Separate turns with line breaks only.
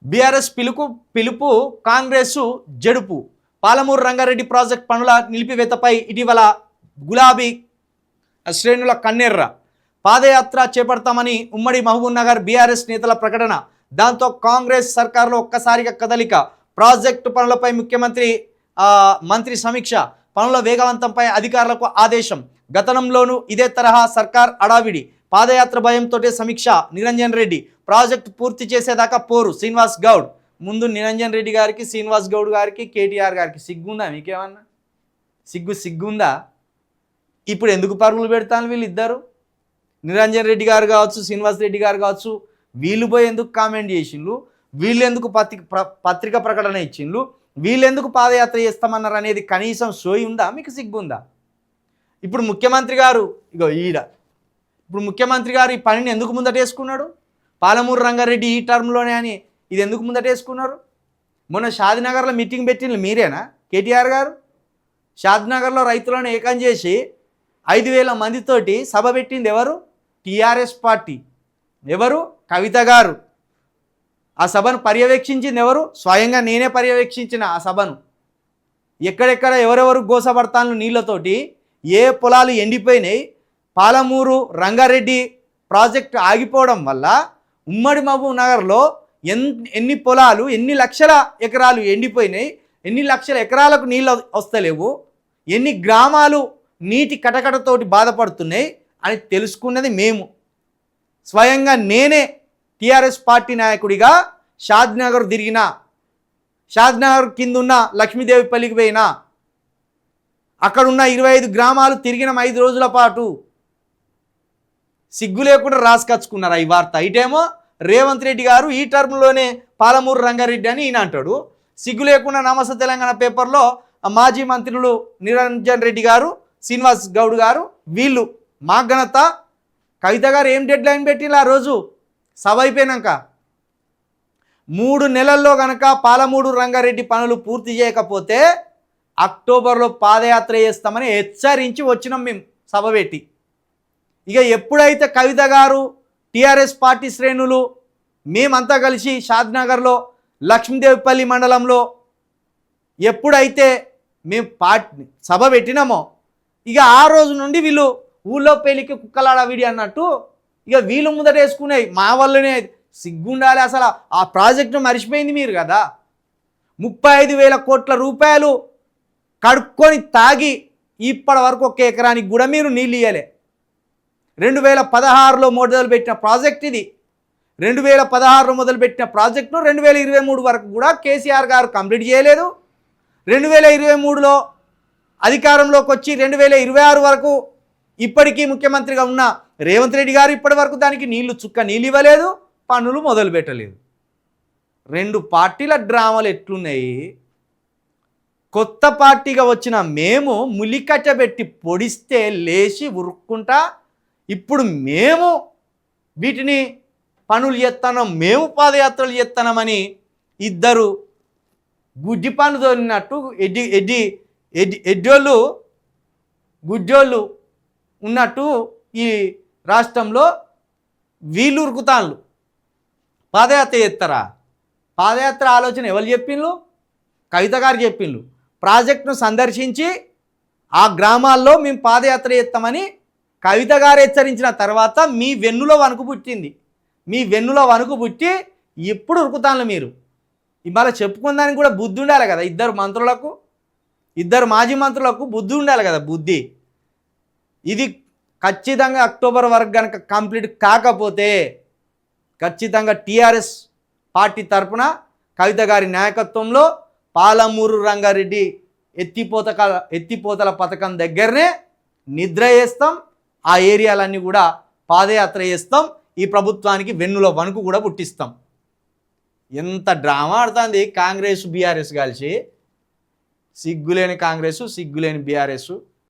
BRS పిలుపు Congress జడుపు. Palamuru Rangareddy project పనుల నిలిపివేతపై ఇటీవల గులాబీ శ్రేణుల కన్నెర్ర. పాదయాత్ర చేపడతామని ఉమ్మడి మహబూబ్నగర్ బీఆర్ఎస్ నేతల ప్రకటన. దాంతో కాంగ్రెస్ సర్కారులో ఒక్కసారిగా కదలిక. ప్రాజెక్టు పనులపై మంత్రి సమీక్ష. పనుల వేగవంతంపై అధికారులకు ఆదేశం. గతంలోనూ ఇదే తరహా సర్కార్ అడావిడి. పాదయాత్ర భయంతో సమీక్ష. నిరంజన్ రెడ్డి ప్రాజెక్టు పూర్తి చేసేదాకా పోరు. శ్రీనివాస్ గౌడ్. ముందు నిరంజన్ రెడ్డి గారికి, శ్రీనివాస్ గౌడ్ గారికి, కేటీఆర్ గారికి సిగ్గుందా? మీకేమన్నా సిగ్గుందా? ఇప్పుడు ఎందుకు పరుగులు పెడతాను వీళ్ళిద్దరు? నిరంజన్ రెడ్డి గారు కావచ్చు, శ్రీనివాస్ రెడ్డి గారు కావచ్చు, వీళ్ళు పోయి ఎందుకు కామెంట్ చేసిండ్రు? వీళ్ళు ఎందుకు పత్రిక ప్రకటన ఇచ్చిండ్రు? వీళ్ళు ఎందుకు పాదయాత్ర చేస్తామన్నారు అనేది కనీసం సోయి ఉందా? మీకు సిగ్గుందా? ఇప్పుడు ముఖ్యమంత్రి గారు ఇప్పుడు ముఖ్యమంత్రి గారు ఈ పనిని ఎందుకు ముందటేసుకున్నాడు? పాలమూరు రంగారెడ్డి ఈ టర్మ్లోనే అని ఇది ఎందుకు ముందటేసుకున్నారు? మొన్న షాద్నగర్లో మీటింగ్ పెట్టిండ్రు మీరేనా? కేటీఆర్ గారు షాద్నగర్లో రైతులను ఏకం చేసి 5,000 మందితోటి సభ పెట్టింది ఎవరు? TRS party. ఎవరు? కవిత గారు. ఆ సభను పర్యవేక్షించింది ఎవరు? స్వయంగా నేనే పర్యవేక్షించిన ఆ సభను. ఎక్కడెక్కడ ఎవరెవరు గోసపడతాను నీళ్ళతోటి, ఏ పొలాలు ఎండిపోయినాయి, పాలమూరు రంగారెడ్డి ప్రాజెక్టు ఆగిపోవడం వల్ల ఉమ్మడి మహబూబ్ నగర్లో ఎన్ని పొలాలు, ఎన్ని లక్షల ఎకరాలు ఎండిపోయినాయి, ఎన్ని లక్షల ఎకరాలకు నీళ్ళు వస్తలేవు, ఎన్ని గ్రామాలు నీటి కటకటతోటి బాధపడుతున్నాయి అని తెలుసుకున్నది మేము. స్వయంగా నేనే టీఆర్ఎస్ పార్టీ నాయకుడిగా షాద్నగర్ తిరిగినా, షాద్నగర్ కింద ఉన్న లక్ష్మీదేవిపల్లికి పోయినా, అక్కడున్న 25 గ్రామాలు తిరిగిన 5 రోజుల పాటు. సిగ్గు లేకుండా రాసుకచ్చుకున్నారు ఈ వార్త. ఇటేమో రేవంత్ రెడ్డి గారు ఈ టర్మ్లోనే పాలమూరు రంగారెడ్డి అని ఈయన అంటాడు. సిగ్గు లేకుండా నమస్తే తెలంగాణ పేపర్లో మాజీ మంత్రులు నిరంజన్ రెడ్డి గారు, శ్రీనివాస్ గౌడ్ గారు, వీళ్ళు మా ఘనత. కవిత గారు ఏం డెడ్ లైన్ పెట్టిండ్రు ఆ రోజు సభ అయిపోయినాక? 3 నెలల్లో కనుక పాలమూరు రంగారెడ్డి పనులు పూర్తి చేయకపోతే అక్టోబర్లో పాదయాత్ర చేస్తామని హెచ్చరించి వచ్చినాం మేము సభ పెట్టి. ఇక ఎప్పుడైతే కవిత గారు, టీఆర్ఎస్ పార్టీ శ్రేణులు, మేమంతా కలిసి షాద్నగర్లో లక్ష్మీదేవిపల్లి మండలంలో ఎప్పుడైతే మేము సభ పెట్టినామో, ఇక ఆ రోజు నుండి వీళ్ళు ఊళ్ళో పెళ్ళికి కుక్కలాడ వీడి అన్నట్టు ఇక వీళ్ళు ముందటేసుకునేవి. మా వల్లనే సిగ్గుండాలి అసలు. ఆ ప్రాజెక్టును మర్చిపోయింది మీరు కదా. 35,000 కోట్ల రూపాయలు కడుక్కొని తాగి ఇప్పటి వరకు 1 ఎకరానికి కూడా మీరు నీళ్ళు ఇయ్యలే. 2016లో మొదలుపెట్టిన ప్రాజెక్ట్ ఇది. 2016లో మొదలుపెట్టిన ప్రాజెక్టును 2023 వరకు కూడా కేసీఆర్ గారు కంప్లీట్ చేయలేదు. 2023లో అధికారంలోకి వచ్చి 2026 వరకు ఇప్పటికీ ముఖ్యమంత్రిగా ఉన్న రేవంత్ రెడ్డి గారు ఇప్పటి వరకు దానికి చుక్క నీళ్ళు ఇవ్వలేదు, పనులు మొదలు పెట్టలేదు. 2 పార్టీల డ్రామాలు ఎట్లున్నాయి? కొత్త పార్టీగా వచ్చిన మేము ములికట్టబెట్టి పొడిస్తే లేచి ఉరుక్కుంటా ఇప్పుడు మేము వీటిని పనులు చేస్తున్నాం, మేము పాదయాత్రలు చేస్తున్నామని ఇద్దరు గుడ్డి పనులు తోలినట్టు ఎడ్డోళ్ళు గుడ్డోళ్ళు ఉన్నట్టు ఈ రాష్ట్రంలో వీళ్ళు ఉరుకుతాళ్ళు. పాదయాత్ర చేస్తారా? పాదయాత్ర ఆలోచన ఎవరు చెప్పిండ్రు? కవిత గారు చెప్పిండ్రు. ప్రాజెక్టును సందర్శించి ఆ గ్రామాల్లో మేము పాదయాత్ర చేస్తామని కవిత గారు హెచ్చరించిన తర్వాత మీ వెన్నులో వణుకు పుట్టింది. మీ వెన్నులో వణుకు పుట్టి ఎప్పుడు ఉరుకుతాను మీరు. ఇవాళ చెప్పుకుందానికి కూడా బుద్ధి ఉండాలి కదా. ఇద్దరు మాజీ మంత్రులకు బుద్ధి ఉండాలి కదా. బుద్ధి ఇది ఖచ్చితంగా అక్టోబర్ వరకు కనుక కంప్లీట్ కాకపోతే ఖచ్చితంగా టీఆర్ఎస్ పార్టీ కవిత గారి నాయకత్వంలో పాలమూరు రంగారెడ్డి ఎత్తిపోతల పథకం దగ్గరనే నిద్ర చేస్తాం. ఆ ఏరియాలన్నీ కూడా పాదయాత్ర చేస్తాం. ఈ ప్రభుత్వానికి వెన్నులో వణుకు కూడా పుట్టిస్తాం. ఎంత డ్రామా ఆడుతుంది కాంగ్రెస్ బీఆర్ఎస్ కలిసి. సిగ్గులేని కాంగ్రెస్, సిగ్గులేని బీఆర్ఎస్.